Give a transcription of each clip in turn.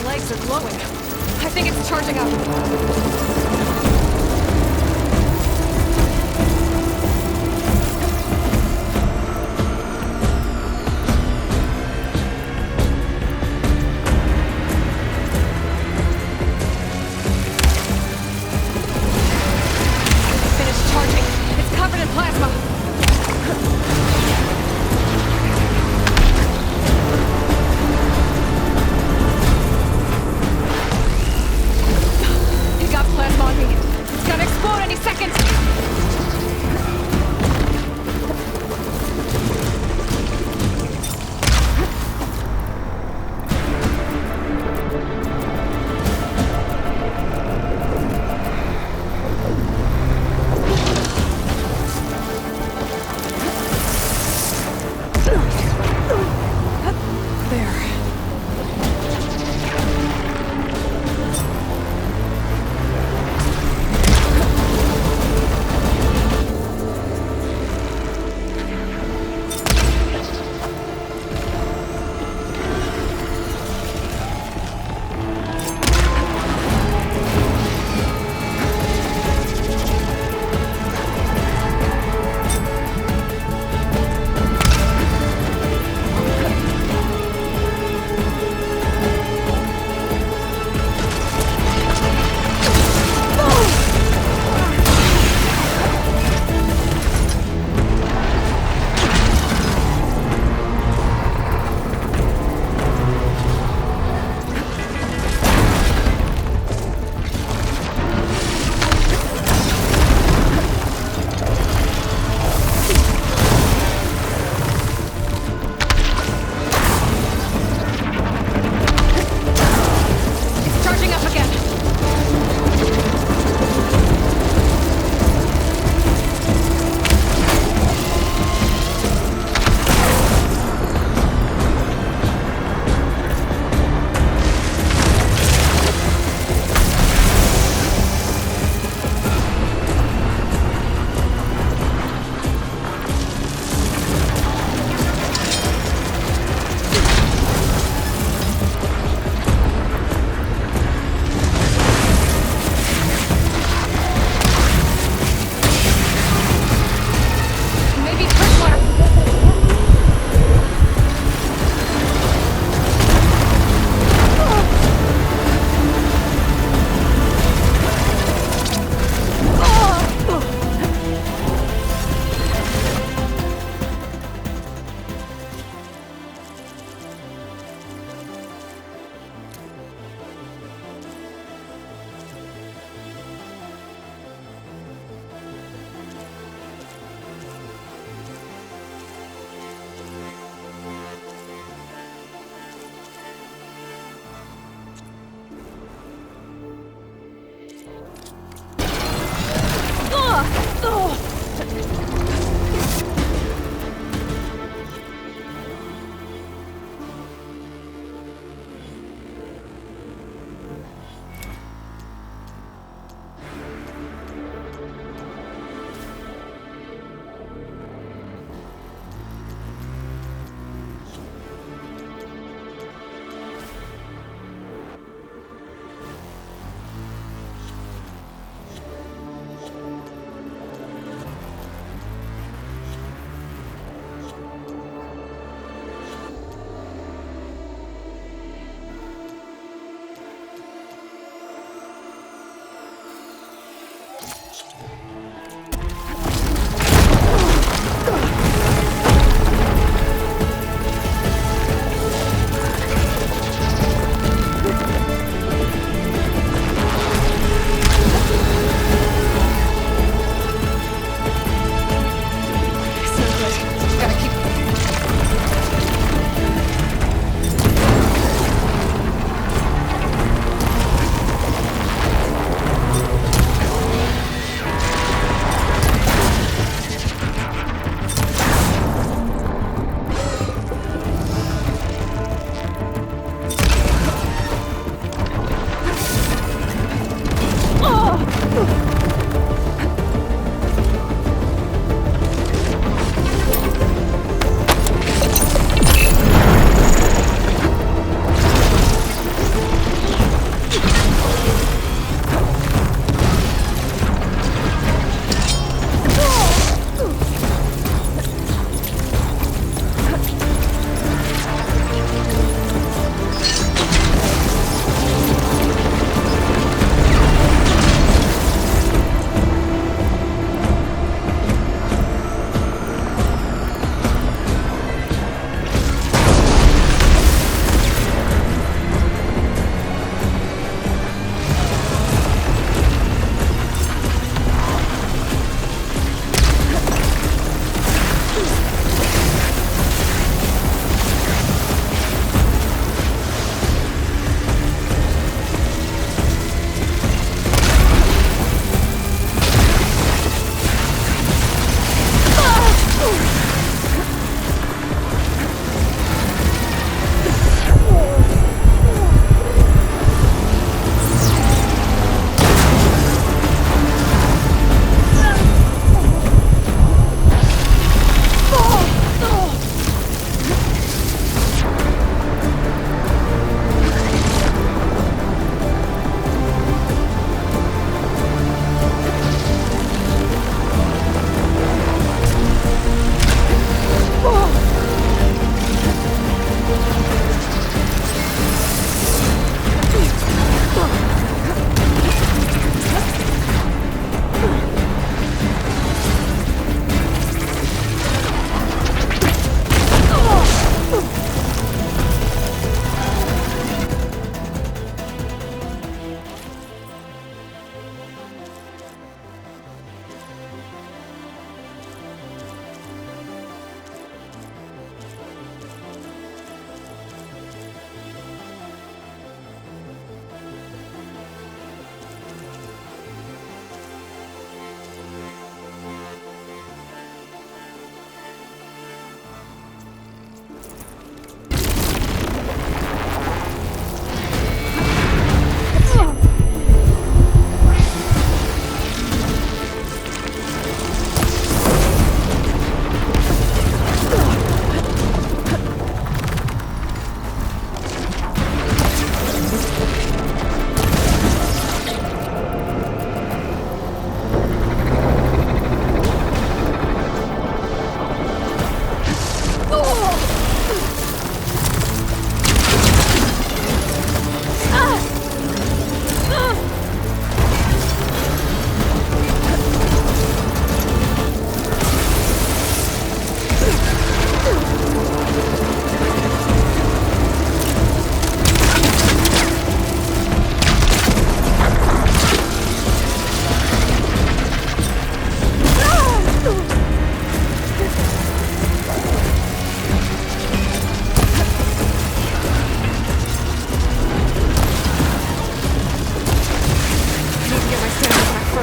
Legs are glowing. I think it's charging up. Finished charging. It's covered in plasma. Plasma on me. It's gonna explode any second!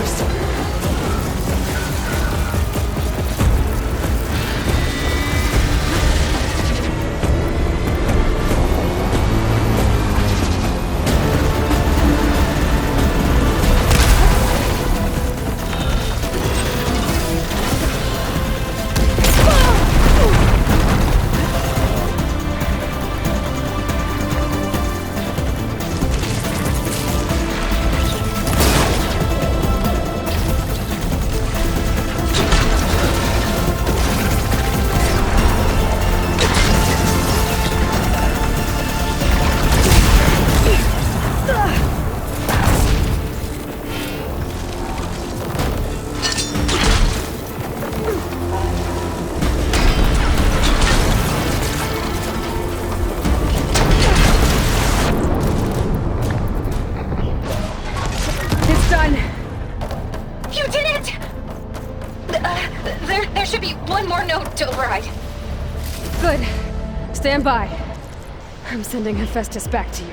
first. It's done. You did it! There should be one more note to override. Good. Stand by. I'm sending Hephaestus back to you.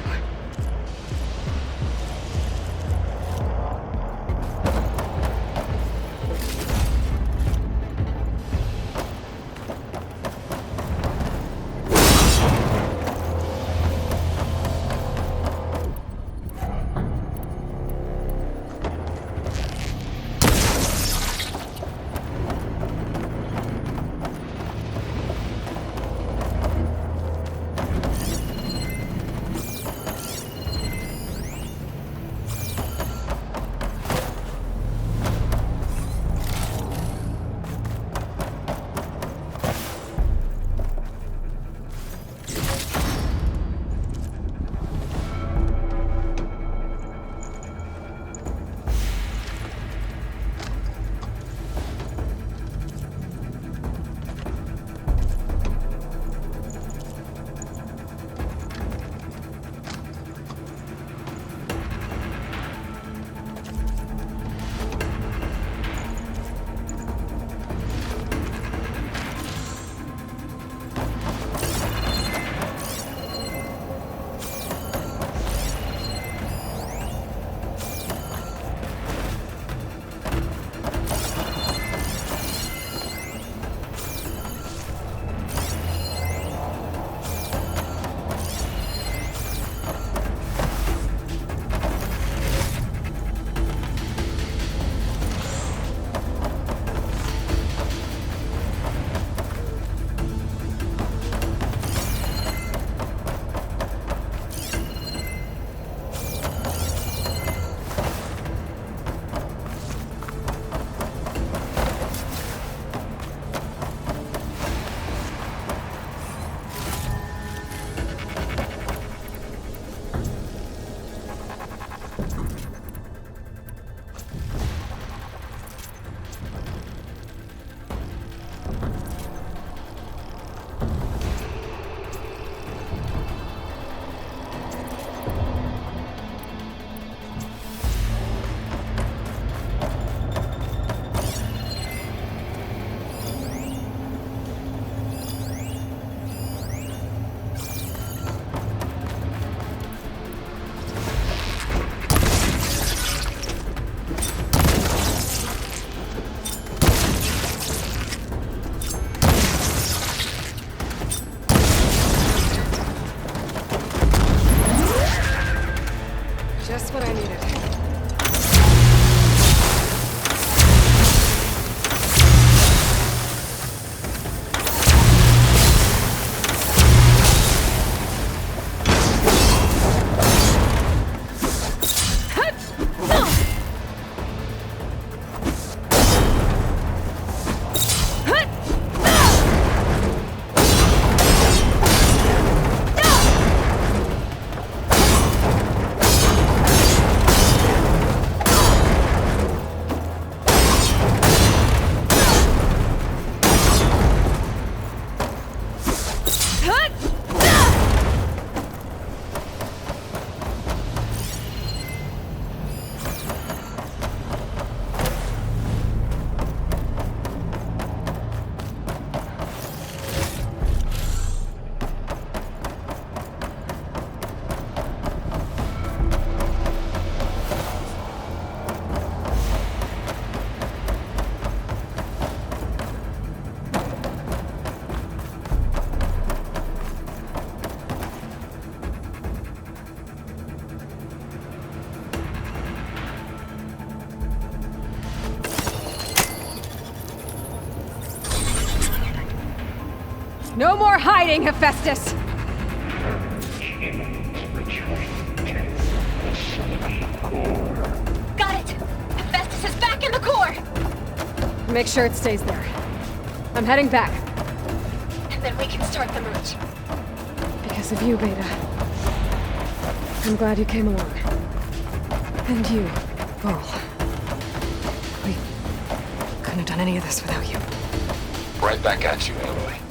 No more hiding, Hephaestus! Got it! Hephaestus is back in the core! Make sure it stays there. I'm heading back. And then we can start the merge. Because of you, Beta. I'm glad you came along. And you, Paul. We couldn't have done any of this without you. Right back at you, Aloy.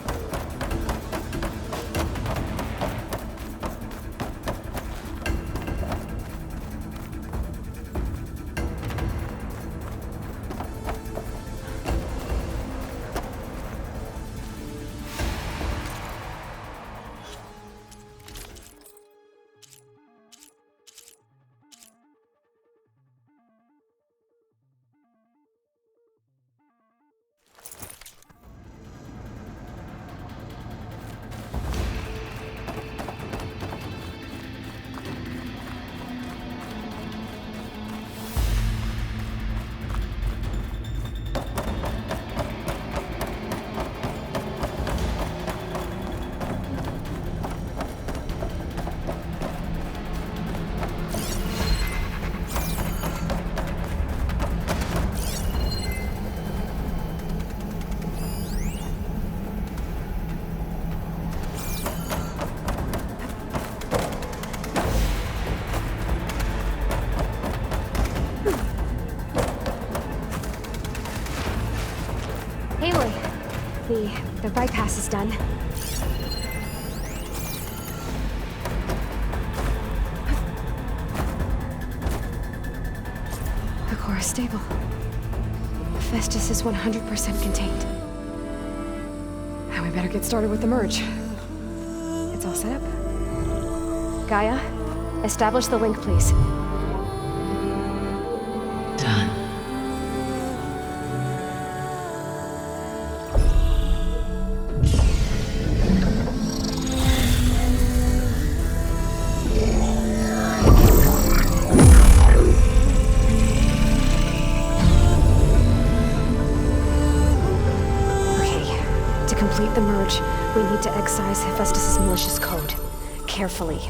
The bypass is done. The core is stable. Hephaestus is 100% contained. And we better get started with the merge. It's all set up. Gaia, establish the link, please. Done. To complete the merge, we need to excise Hephaestus' malicious code. Carefully.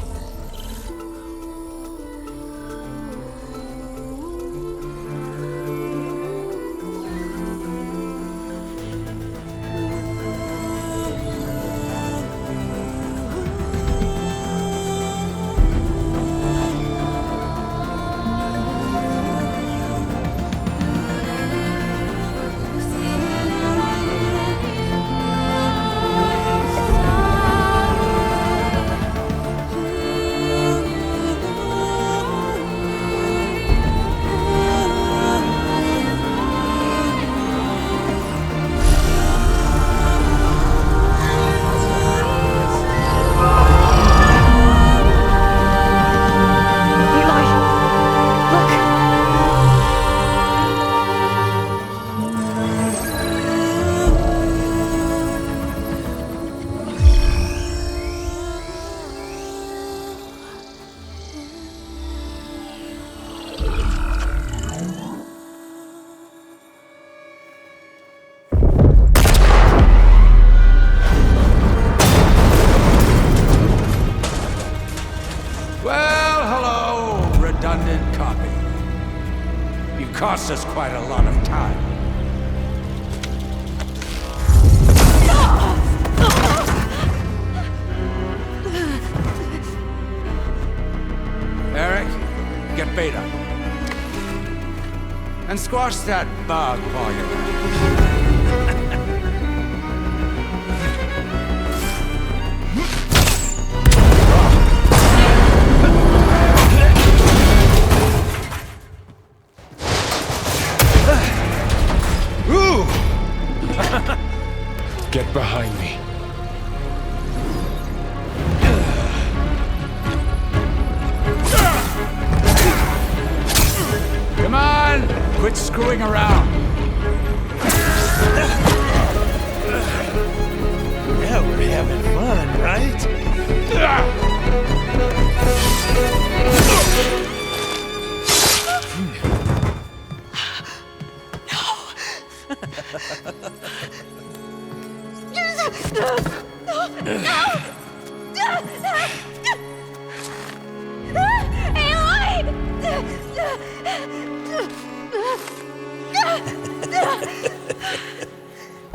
Costs us quite a lot of time. Eric, get Beta. And squash that bug while you're at it. Get behind me. Come on! Quit screwing around! Yeah, we're having fun, right?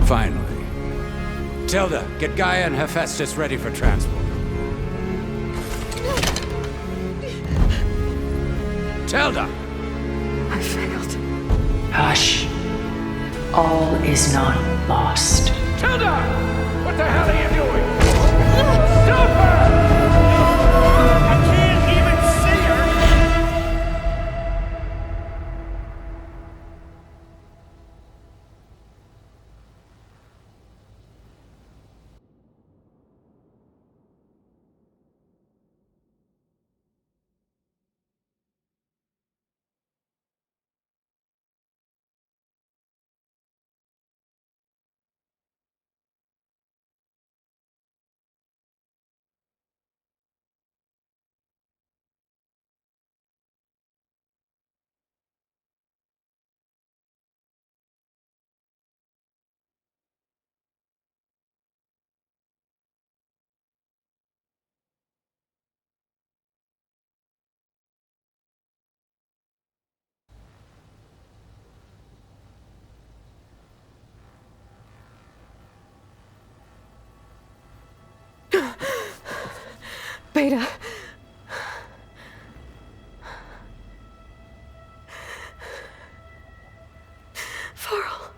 Finally. Tilda, get Gaia and Hephaestus ready for transport. Tilda! I failed. Hush. All is not lost. Tilda! What the hell are you doing? Stop her! I can't even see her! Beta. Varl.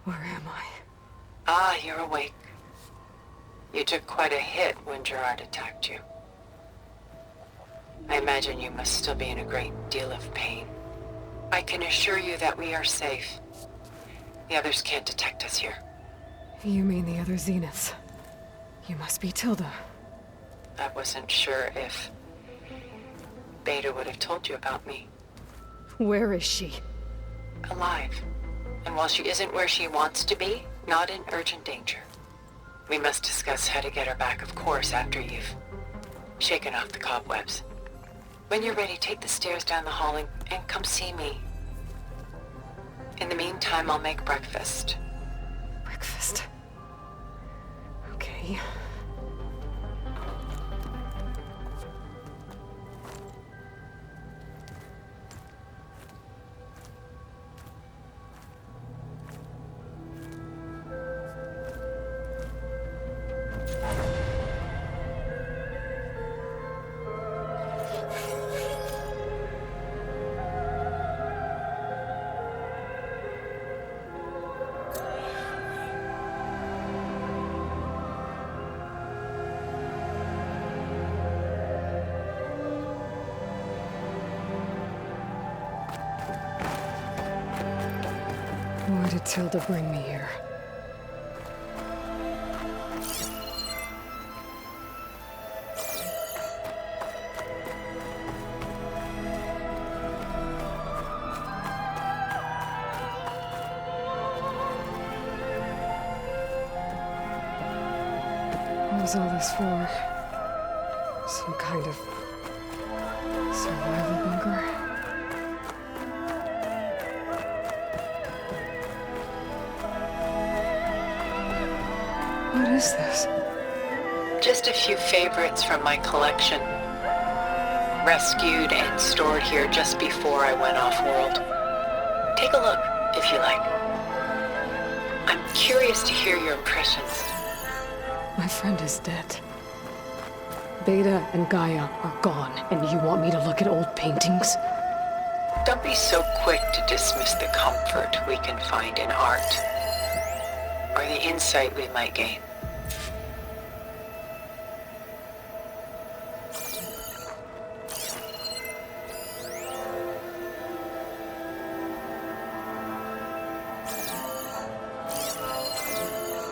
Where am I? Ah, you're awake. You took quite a hit when Gerard attacked you. I imagine you must still be in a great deal of pain. I can assure you that we are safe. The others can't detect us here. You mean the other Zeniths? You must be Tilda. I wasn't sure if Beta would have told you about me. Where is she? Alive. And while she isn't where she wants to be, not in urgent danger. We must discuss how to get her back, of course, after you've shaken off the cobwebs. When you're ready, take the stairs down the hall and come see me. In the meantime, I'll make breakfast. Breakfast. Okay. Why did Tilda bring me here? What was all this for? Some kind of survival bunker? What is this? Just a few favorites from my collection. Rescued and stored here just before I went off-world. Take a look, if you like. I'm curious to hear your impressions. My friend is dead. Beta and Gaia are gone, and you want me to look at old paintings? Don't be so quick to dismiss the comfort we can find in art, or the insight we might gain.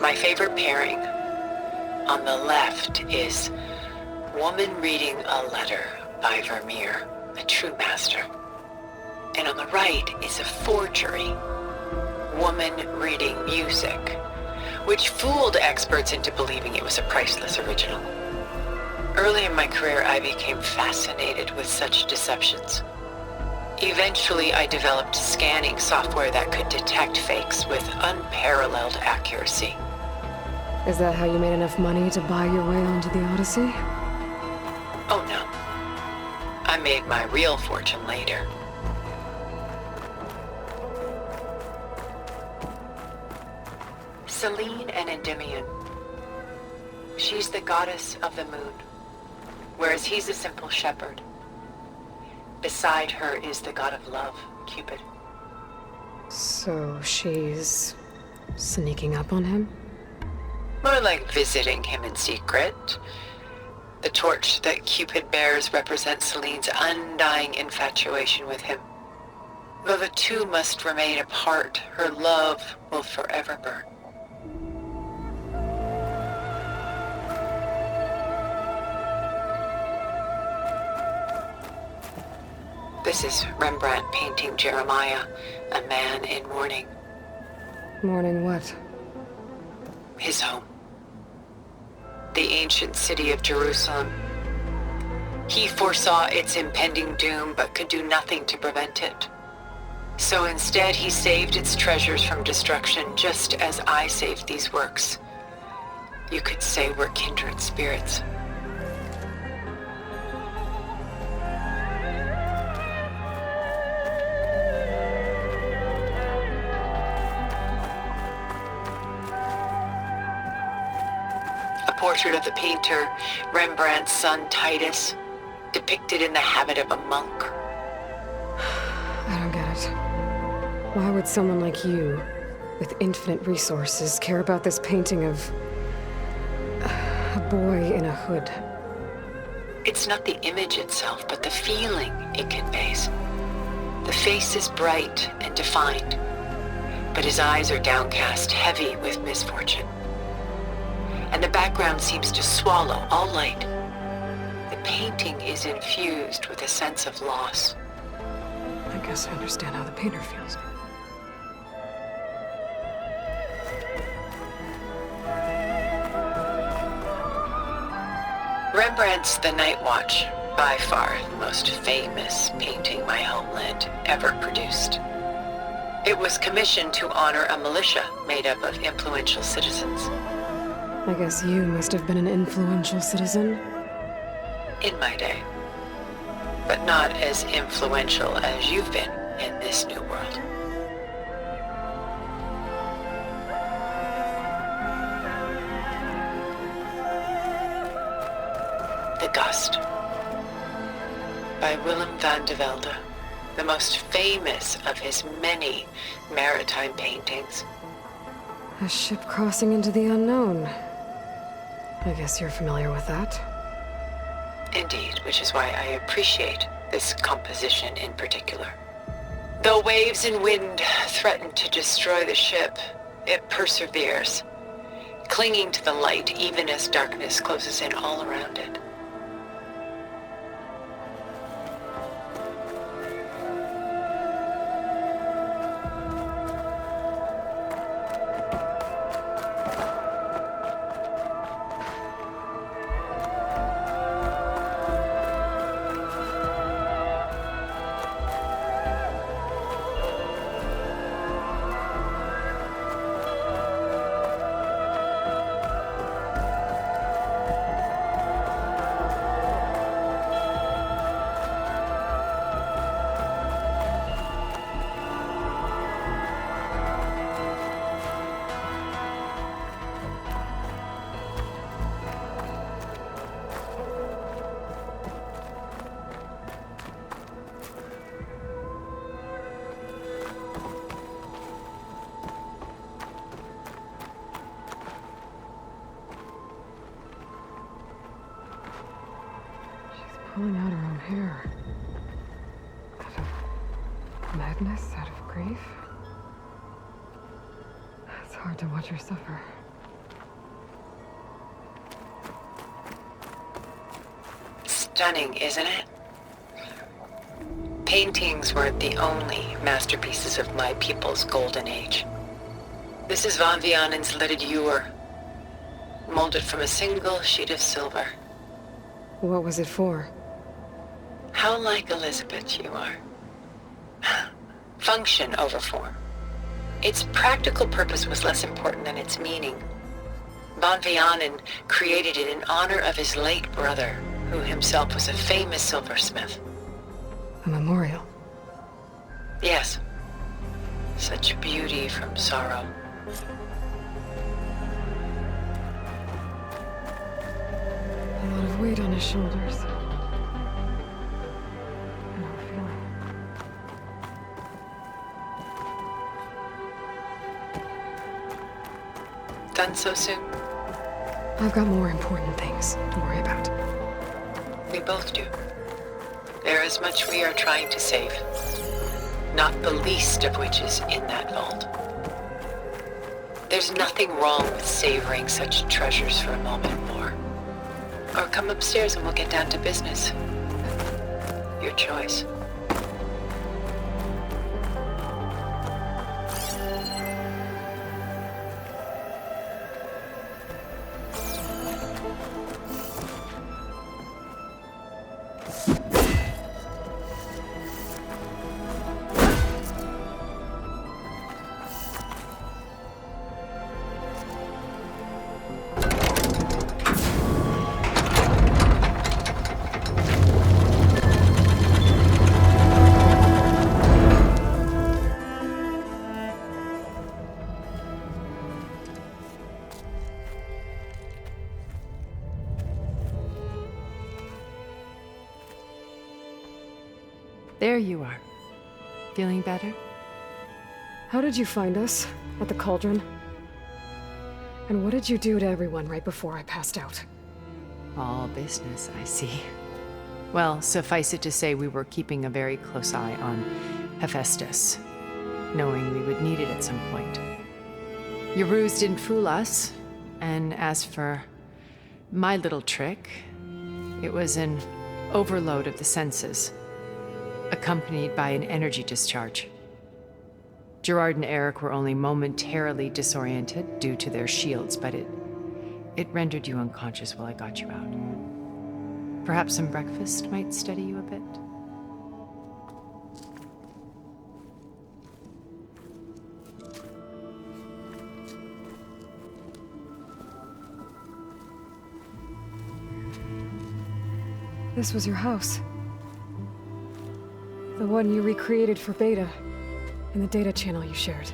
My favorite pairing on the left is Woman Reading a Letter by Vermeer, a true master. And on the right is a forgery, woman reading music, which fooled experts into believing it was a priceless original. Early in my career, I became fascinated with such deceptions. Eventually, I developed scanning software that could detect fakes with unparalleled accuracy. Is that how you made enough money to buy your way onto the Odyssey? Oh no. I made my real fortune later. Selene and Endymion. She's the goddess of the moon, whereas he's a simple shepherd. Beside her is the god of love, Cupid. So she's sneaking up on him? More like visiting him in secret. The torch that Cupid bears represents Selene's undying infatuation with him. Though the two must remain apart, her love will forever burn. This is Rembrandt painting Jeremiah, a man in mourning. Mourning what? His home. The ancient city of Jerusalem. He foresaw its impending doom, but could do nothing to prevent it. So instead, he saved its treasures from destruction, just as I saved these works. You could say we're kindred spirits. Portrait of the painter, Rembrandt's son Titus, depicted in the habit of a monk. I don't get it. Why would someone like you, with infinite resources, care about this painting of a boy in a hood? It's not the image itself, but the feeling it conveys. The face is bright and defined, but his eyes are downcast, heavy with misfortune. And the background seems to swallow all light. The painting is infused with a sense of loss. I guess I understand how the painter feels. Rembrandt's The Night Watch, by far the most famous painting my homeland ever produced. It was commissioned to honor a militia made up of influential citizens. I guess you must have been an influential citizen. In my day. But not as influential as you've been in this new world. The Gust, by Willem van de Velde, the most famous of his many maritime paintings. A ship crossing into the unknown. I guess you're familiar with that. Indeed, which is why I appreciate this composition in particular. Though waves and wind threaten to destroy the ship, it perseveres, clinging to the light even as darkness closes in all around it. Pulling out her own hair. Out of madness, out of grief. It's hard to watch her suffer. Stunning, isn't it? Paintings weren't the only masterpieces of my people's golden age. This is Von Vianen's lidded ewer, molded from a single sheet of silver. What was it for? How like Elizabeth you are. Function over form. Its practical purpose was less important than its meaning. Von Vianen created it in honor of his late brother, who himself was a famous silversmith. A memorial. Yes. Such beauty from sorrow. A lot of weight on his shoulders. I know the feeling. Done so soon? I've got more important things to worry about. We both do. There is much we are trying to save. Not the least of which is in that vault. There's nothing wrong with savoring such treasures for a moment more. Or come upstairs and we'll get down to business. Your choice. There you are. Feeling better? How did you find us? At the cauldron? And what did you do to everyone right before I passed out? All business, I see. Well, suffice it to say we were keeping a very close eye on Hephaestus, knowing we would need it at some point. Your ruse didn't fool us, and as for my little trick, it was an overload of the senses, accompanied by an energy discharge. Gerard and Eric were only momentarily disoriented due to their shields, but it rendered you unconscious while I got you out. Perhaps some breakfast might steady you a bit? This was your house. The one you recreated for Beta, in the data channel you shared.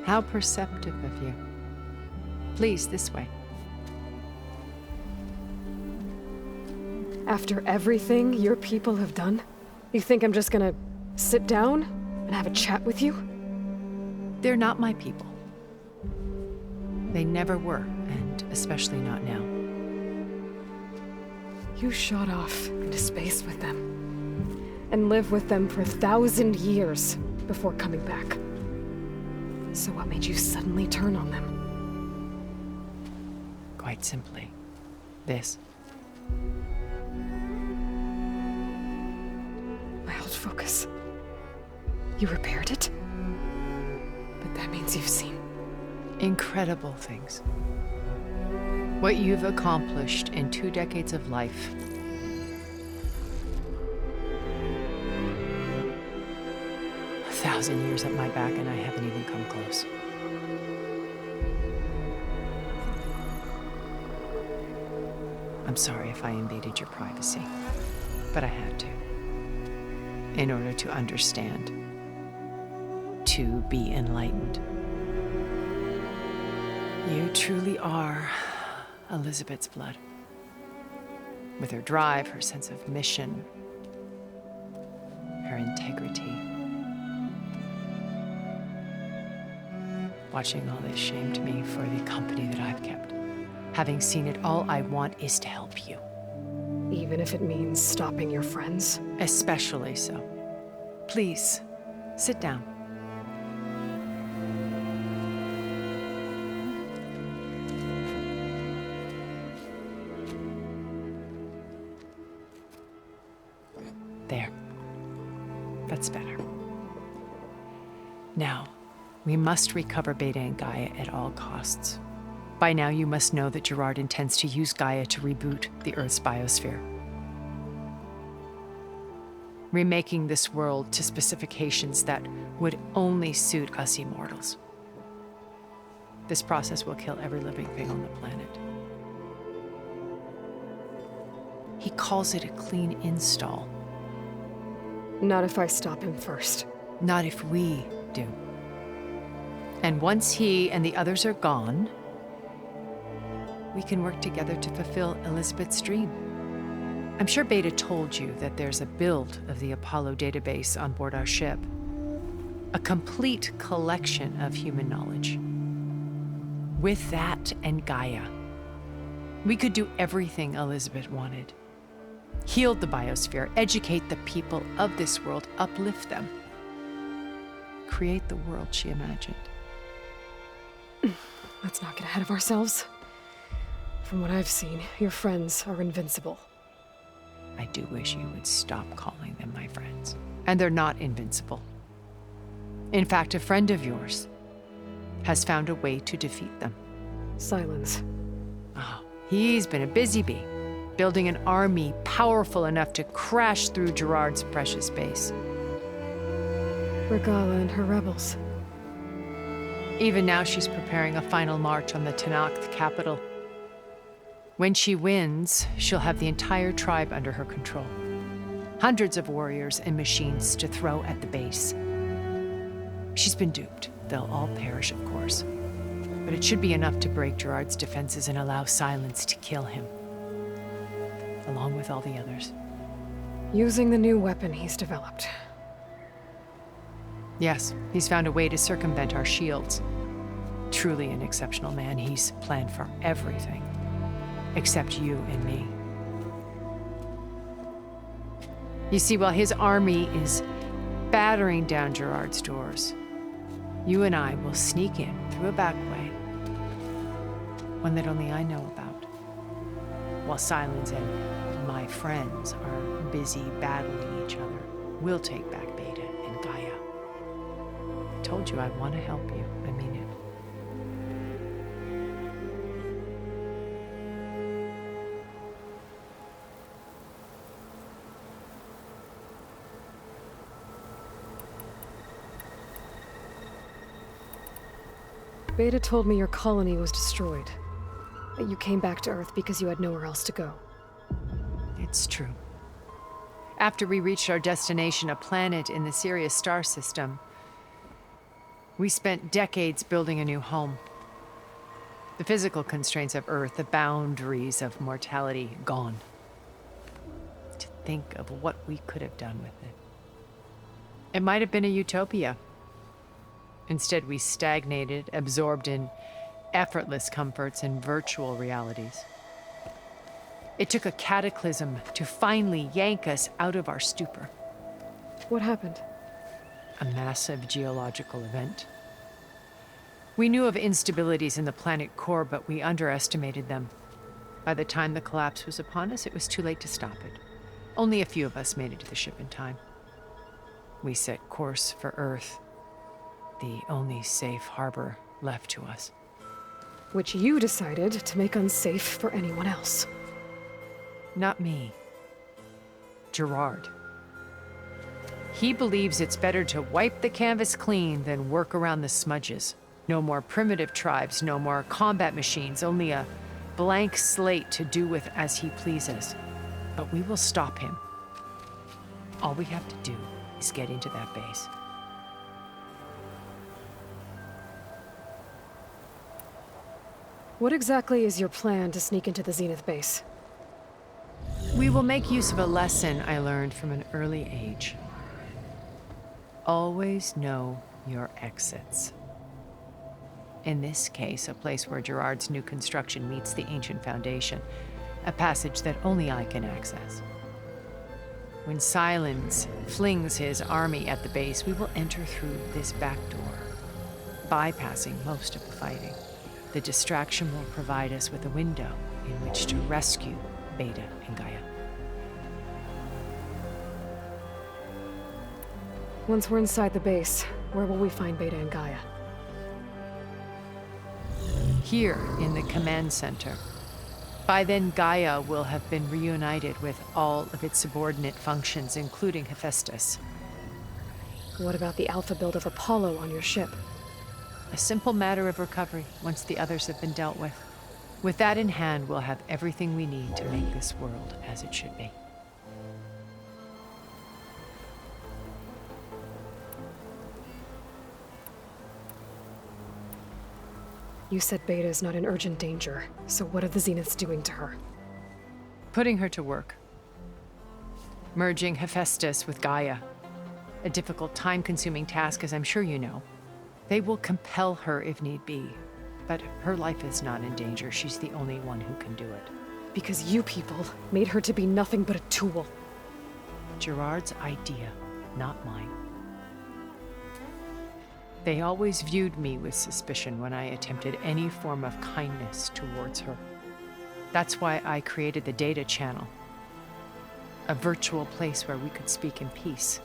How perceptive of you. Please, this way. After everything your people have done, you think I'm just gonna sit down and have a chat with you? They're not my people. They never were, and especially not now. You shot off into space with them, and lived with them for 1,000 years before coming back. So what made you suddenly turn on them? Quite simply, this. My old focus. You repaired it? But that means you've seen incredible things. What you've accomplished in 2 decades of life. A 1,000 years at my back and I haven't even come close. I'm sorry if I invaded your privacy, but I had to. In order to understand. To be enlightened. You truly are Elizabeth's blood. With her drive, her sense of mission, her integrity. Watching all this shamed me for the company that I've kept. Having seen it, all I want is to help you. even if it means stopping your friends? Especially so. Please, sit down. There. That's better. Now, We must recover Beta and Gaia at all costs. By now, you must know that Gerard intends to use Gaia to reboot the Earth's biosphere, remaking this world to specifications that would only suit us immortals. This process will kill every living thing on the planet. He calls it a clean install. Not if I stop him first. Not if we do. And once he and the others are gone, we can work together to fulfill Elizabeth's dream. I'm sure Beta told you that there's a build of the Apollo database on board our ship. A complete collection of human knowledge. With that and Gaia, we could do everything Elizabeth wanted. Heal the biosphere, educate the people of this world, uplift them. Create the world she imagined. Let's not get ahead of ourselves. From what I've seen, your friends are invincible. I do wish you would stop calling them my friends. And they're not invincible. In fact, a friend of yours has found a way to defeat them. Silence. Oh, he's been a busy bee, building an army powerful enough to crash through Gerard's precious base. Regala and her rebels. Even now, she's preparing a final march on the Tenakth capital. When she wins, she'll have the entire tribe under her control. Hundreds of warriors and machines to throw at the base. She's been duped. They'll all perish, of course. But it should be enough to break Gerard's defenses and allow Silence to kill him. Along with all the others. Using the new weapon he's developed. Yes, he's found a way to circumvent our shields. Truly an exceptional man. He's planned for everything. Except you and me. You see, while his army is battering down Gerard's doors, you and I will sneak in through a back way, one that only I know about, while Silence and my friends are busy battling each other. We'll take back Beta and Gaia. I told you I want to help you. I mean it. Beta told me your colony was destroyed. That you came back to Earth because you had nowhere else to go. It's true. After we reached our destination, a planet in the Sirius star system, we spent decades building a new home. The physical constraints of Earth, the boundaries of mortality, gone. To think of what we could have done with it. It might have been a utopia. Instead, we stagnated, absorbed in effortless comforts and virtual realities. It took a cataclysm to finally yank us out of our stupor. What happened? A massive geological event. We knew of instabilities in the planet core, but we underestimated them. By the time the collapse was upon us, it was too late to stop it. Only a few of us made it to the ship in time. We set course for Earth, the only safe harbor left to us. Which you decided to make unsafe for anyone else. Not me. Gerard. He believes it's better to wipe the canvas clean than work around the smudges. No more primitive tribes, no more combat machines, only a blank slate to do with as he pleases. But we will stop him. All we have to do is get into that base. What exactly is your plan to sneak into the Zenith base? We will make use of a lesson I learned from an early age. Always know your exits. In this case, a place where Gerard's new construction meets the ancient foundation, a passage that only I can access. When Silence flings his army at the base, we will enter through this back door, bypassing most of the fighting. The distraction will provide us with a window in which to rescue Beta and Gaia. Once we're inside the base, where will we find Beta and Gaia? here in the command center. By then, Gaia will have been reunited with all of its subordinate functions, including Hephaestus. What about the alpha build of Apollo on your ship? A simple matter of recovery once the others have been dealt with. With that in hand, we'll have everything we need to make this world as it should be. You said Beta is not in urgent danger, so what are the Zeniths doing to her? Putting her to work. Merging Hephaestus with Gaia. A difficult, time-consuming task, as I'm sure you know. They will compel her if need be. But her life is not in danger. She's the only one who can do it. Because you people made her to be nothing but a tool. Gerard's idea, not mine. They always viewed me with suspicion when I attempted any form of kindness towards her. That's why I created the Data Channel. A virtual place where we could speak in peace.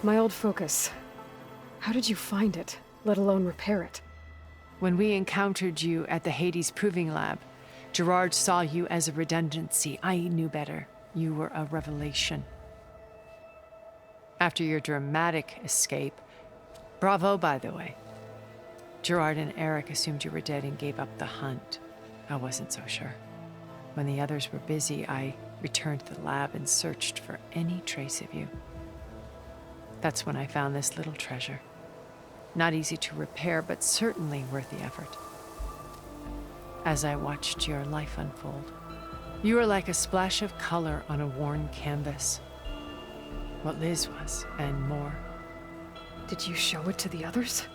My old focus. How did you find it, let alone repair it? When we encountered you at the Hades Proving Lab, Gerard saw you as a redundancy. I knew better. You were a revelation. After your dramatic escape, bravo, by the way. Gerard and Eric assumed you were dead and gave up the hunt. I wasn't so sure. When the others were busy, I returned to the lab and searched for any trace of you. That's when I found this little treasure. Not easy to repair, but certainly worth the effort. As I watched your life unfold, you were like a splash of color on a worn canvas. What Liz was, and more. Did you show it to the others?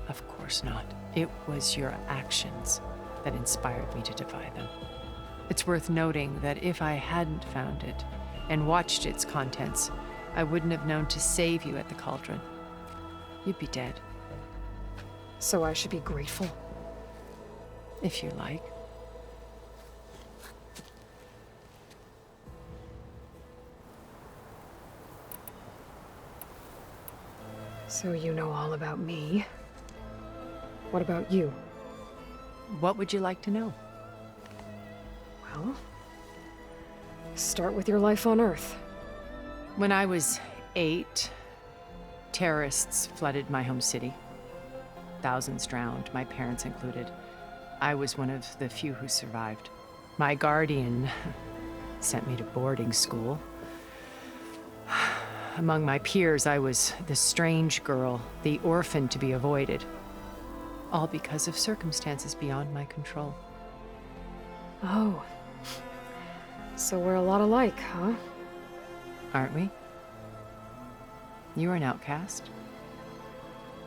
Of course not. It was your actions that inspired me to defy them. It's worth noting that if I hadn't found it and watched its contents, I wouldn't have known to save you at the Cauldron. You'd be dead. So I should be grateful? If you like. So you know all about me. What about you? What would you like to know? Well, start with your life on Earth. When I was 8, terrorists flooded my home city. Thousands drowned, my parents included. I was one of the few who survived. My guardian sent me to boarding school. Among my peers, I was the strange girl, the orphan to be avoided. All because of circumstances beyond my control. Oh. So we're a lot alike, huh? Aren't we? You were an outcast.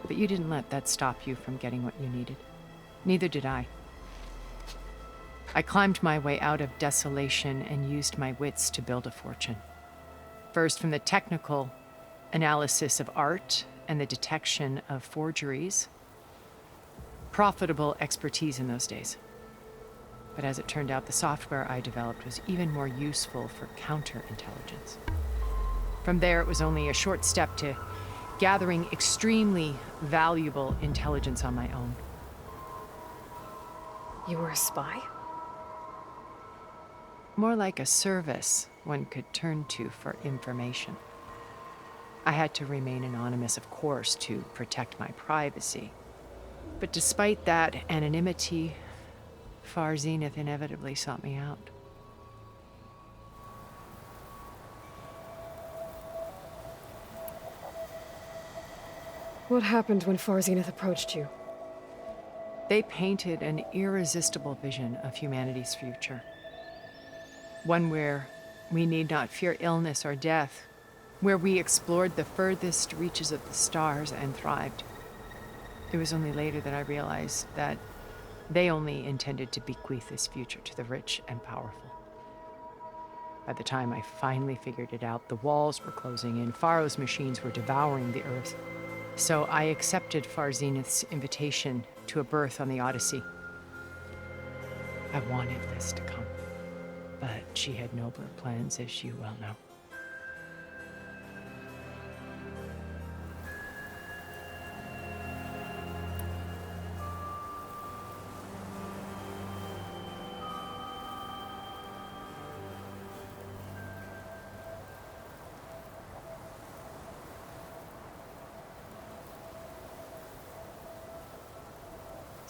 But you didn't let that stop you from getting what you needed. Neither did I. I climbed my way out of desolation and used my wits to build a fortune. First, from the technical analysis of art and the detection of forgeries. Profitable expertise in those days. But as it turned out, the software I developed was even more useful for counterintelligence. From there, it was only a short step to gathering extremely valuable intelligence on my own. You were a spy? More like a service one could turn to for information. I had to remain anonymous, of course, to protect my privacy. But despite that anonymity, Far Zenith inevitably sought me out. What happened when Far Zenith approached you? They painted an irresistible vision of humanity's future. One where we need not fear illness or death, where we explored the furthest reaches of the stars and thrived. It was only later that I realized that they only intended to bequeath this future to the rich and powerful. By the time I finally figured it out, the walls were closing in, Pharaoh's machines were devouring the earth. So I accepted Far Zenith's invitation to a berth on the Odyssey. I wanted this to come, but she had nobler plans, as you well know.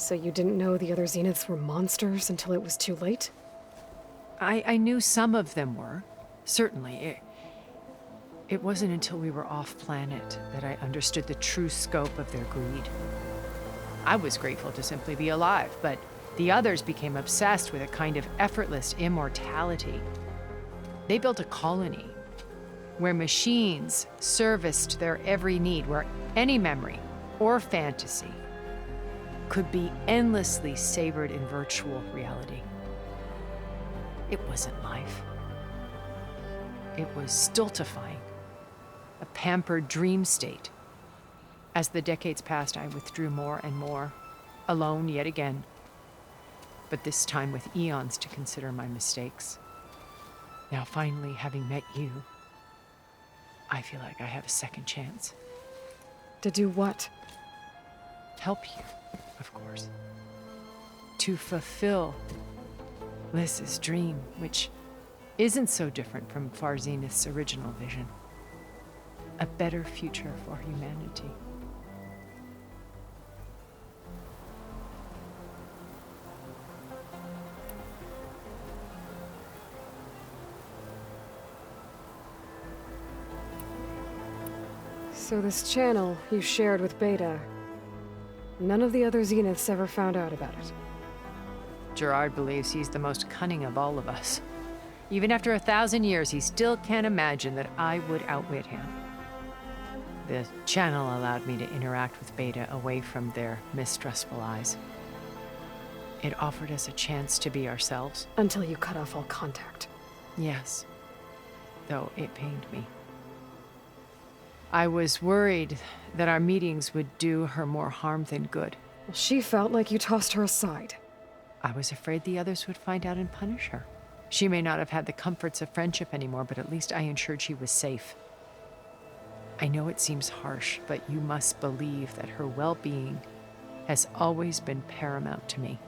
So you didn't know the other Zeniths were monsters until it was too late? I knew some of them were. Certainly. It wasn't until we were off-planet that I understood the true scope of their greed. I was grateful to simply be alive, but the others became obsessed with a kind of effortless immortality. They built a colony where machines serviced their every need, where any memory or fantasy could be endlessly savored in virtual reality. It wasn't life. It was stultifying, a pampered dream state. As the decades passed, I withdrew more and more, alone yet again, but this time with eons to consider my mistakes. Now, finally, having met you, I feel like I have a second chance. To do what? Help you, of course. To fulfill Liz's dream, which isn't so different from Far Zenith's original vision. A better future for humanity. So this channel you shared with Beta, none of the other Zeniths ever found out about it? Gerard believes he's the most cunning of all of us. Even after 1,000 years, he still can't imagine that I would outwit him. The channel allowed me to interact with Beta away from their mistrustful eyes. It offered us a chance to be ourselves. Until you cut off all contact. Yes, though it pained me. I was worried that our meetings would do her more harm than good. Well, she felt like you tossed her aside. I was afraid the others would find out and punish her. She may not have had the comforts of friendship anymore, but at least I ensured she was safe. I know it seems harsh, but you must believe that her well-being has always been paramount to me.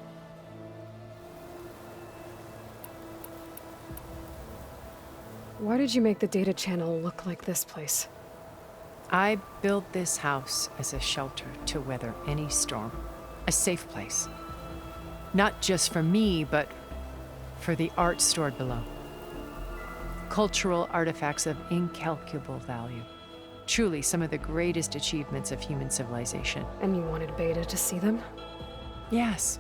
Why did you make the data channel look like this place? I built this house as a shelter to weather any storm. A safe place. Not just for me, but for the art stored below. Cultural artifacts of incalculable value. Truly some of the greatest achievements of human civilization. And you wanted Beta to see them? Yes.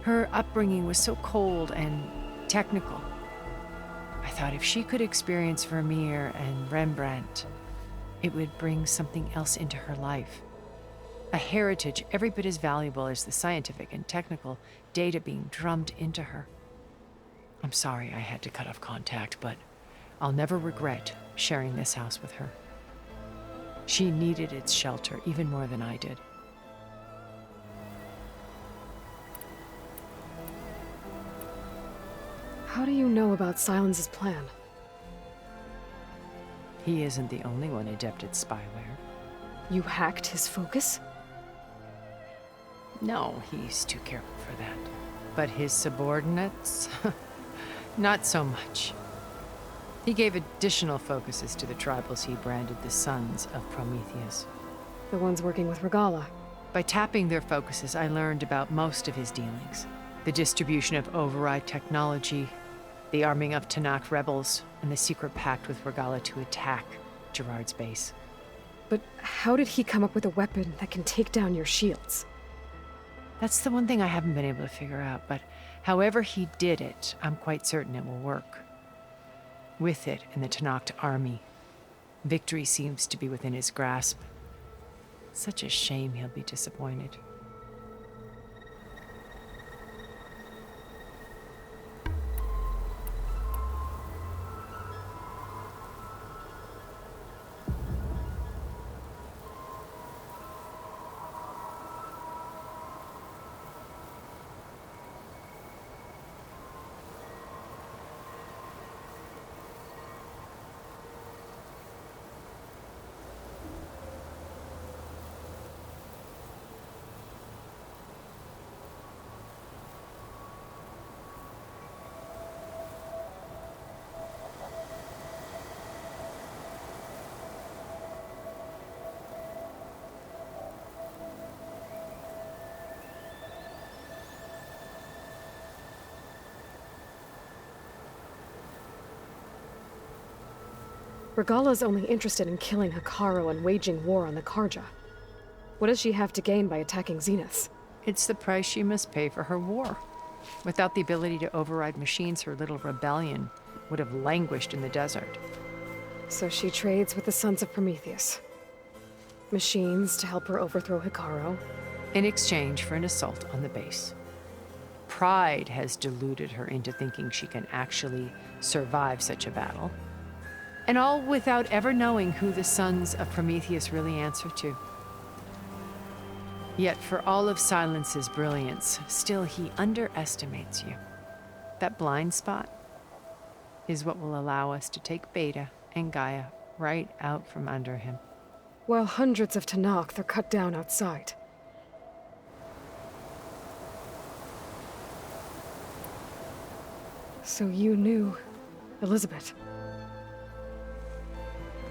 Her upbringing was so cold and technical. I thought if she could experience Vermeer and Rembrandt, it would bring something else into her life. A heritage every bit as valuable as the scientific and technical data being drummed into her. I'm sorry I had to cut off contact, but I'll never regret sharing this house with her. She needed its shelter even more than I did. How do you know about Silence's plan? He isn't the only one adept at spyware. You hacked his focus? No, he's too careful for that. But his subordinates? Not so much. He gave additional focuses to the tribals he branded the Sons of Prometheus. The ones working with Regalla. By tapping their focuses, I learned about most of his dealings. The distribution of override technology, the arming of Tanakh rebels, and the secret pact with Regalla to attack Gerard's base. But how did he come up with a weapon that can take down your shields? That's the one thing I haven't been able to figure out, but however he did it, I'm quite certain it will work. With it and the Tanakh army, victory seems to be within his grasp. Such a shame he'll be disappointed. Regala's only interested in killing Hekarro and waging war on the Karja. What does she have to gain by attacking Zenith? It's the price she must pay for her war. Without the ability to override machines, her little rebellion would have languished in the desert. So she trades with the Sons of Prometheus. Machines to help her overthrow Hekarro. In exchange for an assault on the base. Pride has deluded her into thinking she can actually survive such a battle. And all without ever knowing who the Sons of Prometheus really answer to. Yet for all of Silence's brilliance, still he underestimates you. That blind spot is what will allow us to take Beta and Gaia right out from under him. While hundreds of Tenakth are cut down outside. So you knew Elizabeth.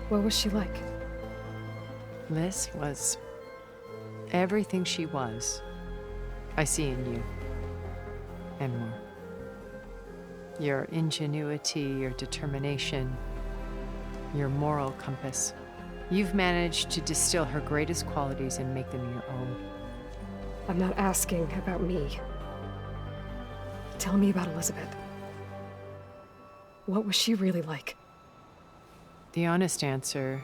What was she like? Liz was everything she was. I see in you. And more. Your ingenuity, your determination, your moral compass. You've managed to distill her greatest qualities and make them your own. I'm not asking about me. Tell me about Elizabeth. What was she really like? The honest answer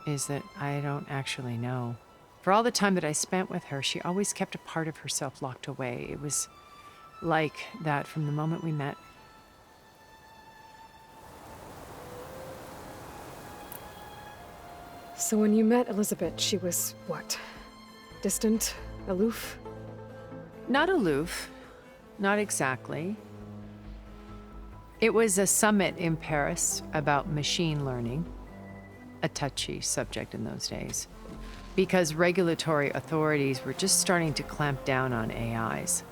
is that I don't actually know. For all the time that I spent with her, she always kept a part of herself locked away. It was like that from the moment we met. So when you met Elizabeth, she was what? Distant? Aloof? Not aloof. Not exactly. It was a summit in Paris about machine learning, a touchy subject in those days, because regulatory authorities were just starting to clamp down on AIs.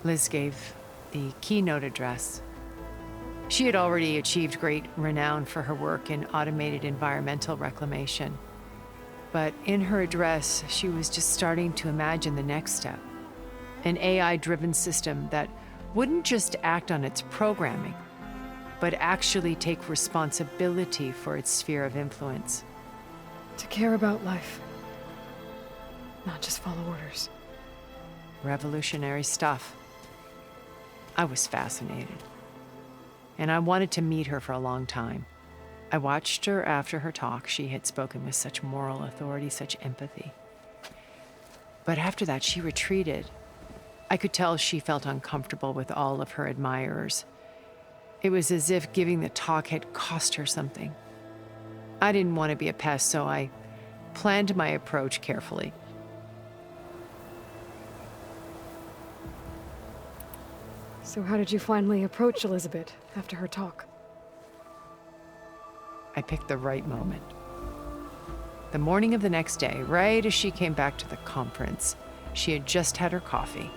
Liz gave the keynote address. She had already achieved great renown for her work in automated environmental reclamation. But in her address, she was just starting to imagine the next step, an AI-driven system that wouldn't just act on its programming, but actually take responsibility for its sphere of influence. To care about life. Not just follow orders. Revolutionary stuff. I was fascinated. And I wanted to meet her for a long time. I watched her after her talk. She had spoken with such moral authority, such empathy. But after that, she retreated. I could tell she felt uncomfortable with all of her admirers. It was as if giving the talk had cost her something. I didn't want to be a pest, so I planned my approach carefully. So how did you finally approach Elizabeth after her talk? I picked the right moment. The morning of the next day, right as she came back to the conference, she had just had her coffee.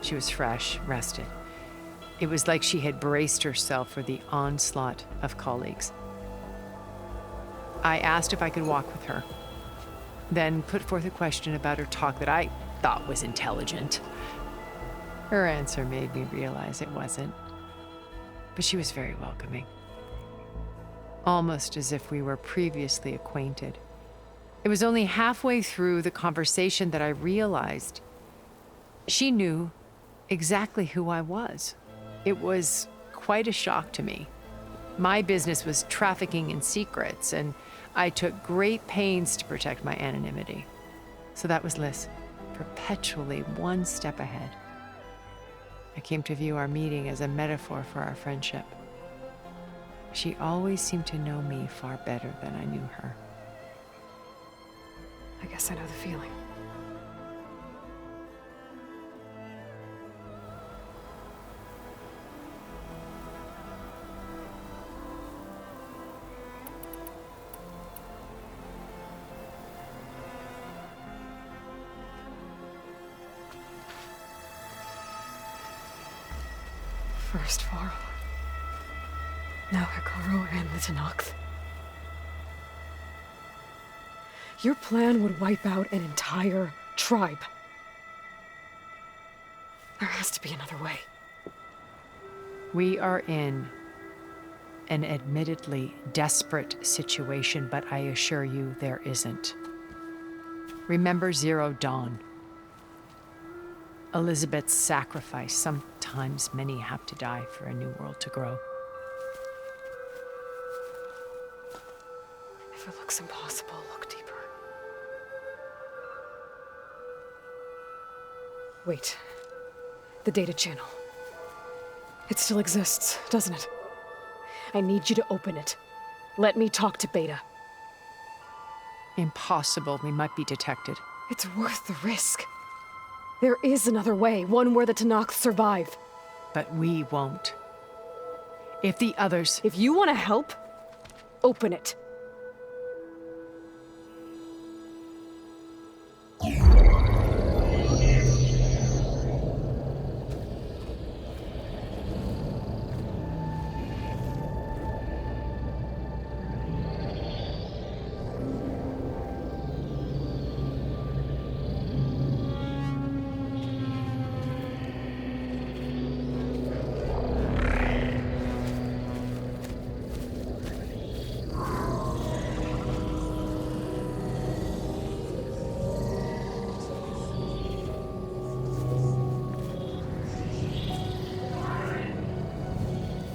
She was fresh, rested. It was like she had braced herself for the onslaught of colleagues. I asked if I could walk with her, then put forth a question about her talk that I thought was intelligent. Her answer made me realize it wasn't, but she was very welcoming. Almost as if we were previously acquainted. It was only halfway through the conversation that I realized she knew exactly who I was. It was quite a shock to me. My business was trafficking in secrets, and I took great pains to protect my anonymity. So that was Liz, perpetually one step ahead. I came to view our meeting as a metaphor for our friendship. She always seemed to know me far better than I knew her. I guess I know the feeling. First Varl. Now Hekarro and the Tenakth. Your plan would wipe out an entire tribe. There has to be another way. We are in an admittedly desperate situation, but I assure you there isn't. Remember Zero Dawn. Elizabeth's sacrifice. Sometimes many have to die for a new world to grow. If it looks impossible, look deeper. Wait. The data channel. It still exists, doesn't it? I need you to open it. Let me talk to Beta. Impossible. We might be detected. It's worth the risk. There is another way, one where the Tenakth survive. But we won't. If the others... If you want to help, open it.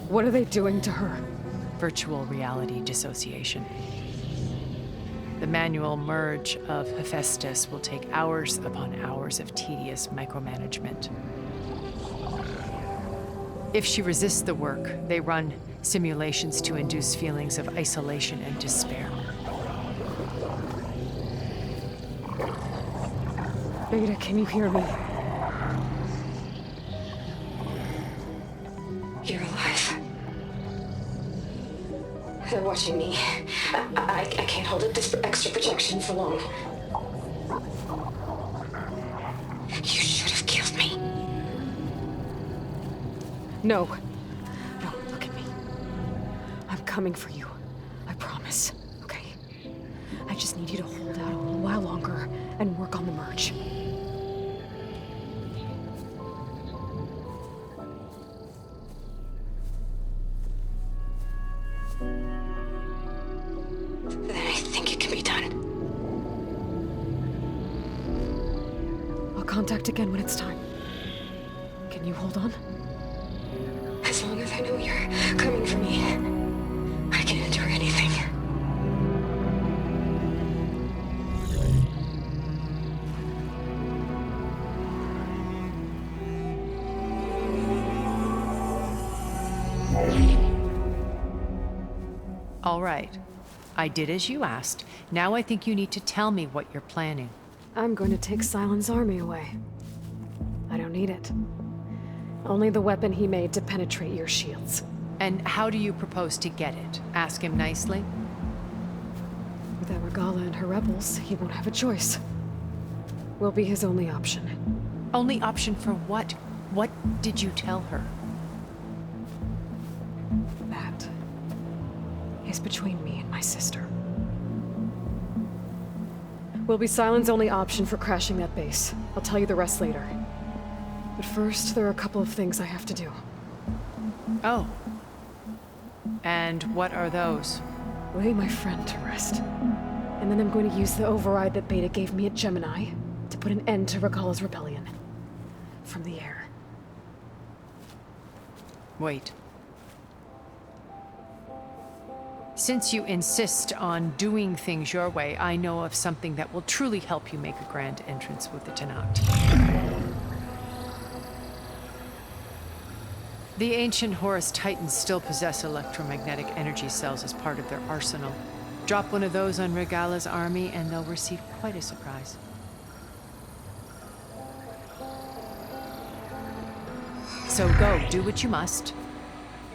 What are they doing to her? Virtual reality dissociation. The manual merge of Hephaestus will take hours upon hours of tedious micromanagement. If she resists the work, they run simulations to induce feelings of isolation and despair. Beta, can you hear me? You're alive. They're watching me. I can't hold up this extra protection for long. You should have killed me. No. No, look at me. I'm coming for you. I promise. Okay? I just need you to hold out a little while longer and work on the merge. Then I think it can be done. I'll contact again when it's time. Can you hold on? As long as I know you're coming for me, I can endure anything. All right. I did as you asked. Now I think you need to tell me what you're planning. I'm going to take Sylens' army away. I don't need it. Only the weapon he made to penetrate your shields. And how do you propose to get it? Ask him nicely? Without Regalla and her rebels, he won't have a choice. We'll be his only option. Only option for what? What did you tell her? That is between me and my sister. Will be Sylens' only option for crashing that base. I'll tell you the rest later. But first, there are a couple of things I have to do. Oh. And what are those? Lay my friend to rest. And then I'm going to use the override that Beta gave me at Gemini to put an end to Regalla's rebellion. From the air. Wait. Since you insist on doing things your way, I know of something that will truly help you make a grand entrance with the Tenakth. The ancient Horus Titans still possess electromagnetic energy cells as part of their arsenal. Drop one of those on Regalla's army and they'll receive quite a surprise. So go, do what you must.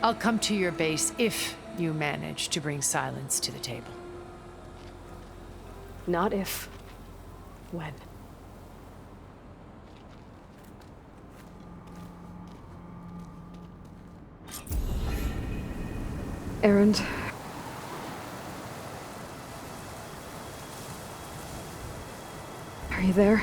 I'll come to your base if you manage to bring Sylens to the table. Not if. When. Erend. Are you there?